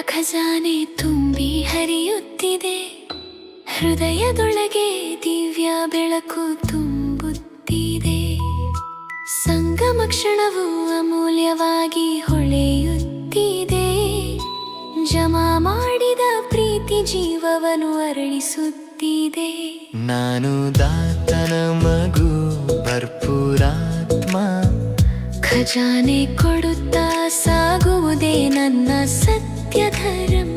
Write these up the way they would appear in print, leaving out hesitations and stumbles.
ಖಜಾನೆ ತುಂಬಿ ಹರಿಯುತ್ತಿದೆ, ಹೃದಯದೊಳಗೆ ದಿವ್ಯ ಬೆಳಕು ತುಂಬುತ್ತಿದೆ. ಸಂಗಮ ಕ್ಷಣವು ಅಮೂಲ್ಯವಾಗಿ ಹೊಳೆಯುತ್ತಿದೆ, ಜಮಾ ಮಾಡಿದ ಪ್ರೀತಿ ಜೀವವನ್ನು ಅರಳಿಸುತ್ತಿದೆ. ನಾನು ದಾತನ ಮಗು ಭರ್ಪೂರಾತ್ಮ, ಖಜಾನೆ ಕೊಡುತ್ತಾ ಸಾಗುವುದೇ ನನ್ನ ಸತ್ಯ ಧರ್ಮ.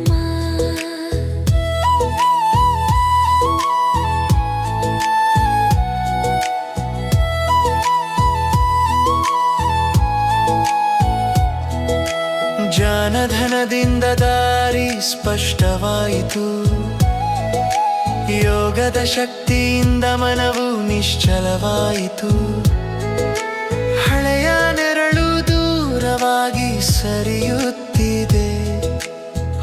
ಜಾನಧನದಿಂದ ದಾರಿ ಸ್ಪಷ್ಟವಾಯಿತು, ಯೋಗದ ಶಕ್ತಿಯಿಂದ ಮನವು ನಿಶ್ಚಲವಾಯಿತು. ಹಳೆಯ ನೆರಳು ದೂರವಾಗಿ ಸರಿಯುತ್ತಿದೆ,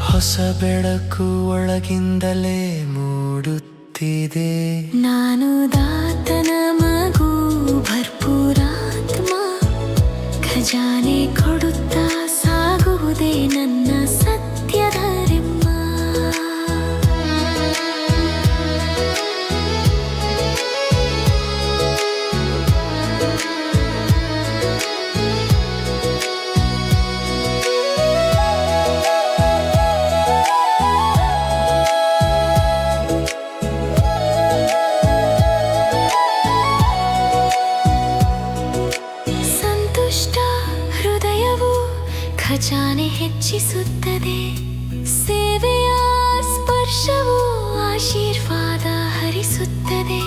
ಹೊಸ ಬೆಳಕು ಒಳಗಿಂದಲೇ ಮೂಡುತ್ತಿದೆ. ನಾನು ದಾತನ ಮಗು ಭರ್ಪೂರಾತ್ಮ, ಖಜಾನೆ ಕೊಡುತ್ತಾ ಸಾಗುವುದೇ ನನ್ನ ಸತ್ಯ ಧರ್ಮ. ಖಜಾನೆ ಹೆಚ್ಚಿಸುತ್ತದೆ, ಸೇವೆಯ ಸ್ಪರ್ಶವು ಆಶೀರ್ವಾದ ಹರಿಸುತ್ತದೆ.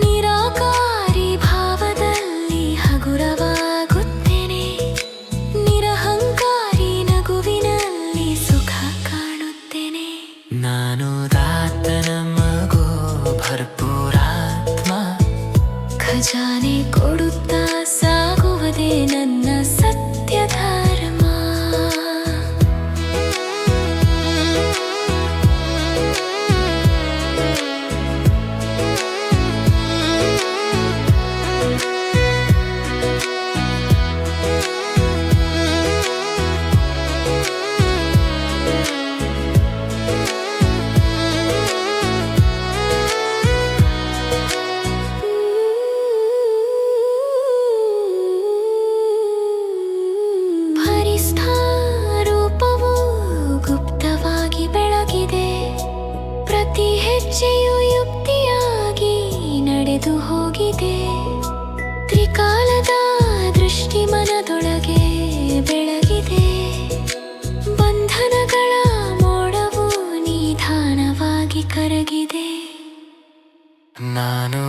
ನಿರಾಕಾರಿ ಭಾವದಲ್ಲಿ ಹಗುರವಾಗುತ್ತೇನೆ, ನಿರಹಂಕಾರಿ ನಗುವಿನಲ್ಲಿ ಸುಖ ಕಾಣುತ್ತೇನೆ. ನಾನು ದಾತನ ಮಗು ಭರ್ಪೂರಾತ್ಮ, ಖಜಾನೆ ಕೊಡುತ್ತಾ ಸಾಗುವುದೇ ನನ್ನ ಸತ್ಯ ಧರ್ಮ. ರೂಪವು ಗುಪ್ತವಾಗಿ ಬೆಳಗಿದೆ, ಪ್ರತಿ ಹೆಜ್ಜೆಯು ಯುಕ್ತಿಯಾಗಿ ನಡೆದು ಹೋಗಿದೆ. ತ್ರಿಕಾಲದ ದೃಷ್ಟಿ ಮನದೊಳಗೆ ಬೆಳಗಿದೆ, ಬಂಧನಗಳ ಮೋಡವು ನಿಧಾನವಾಗಿ ಕರಗಿದೆ. ನಾನು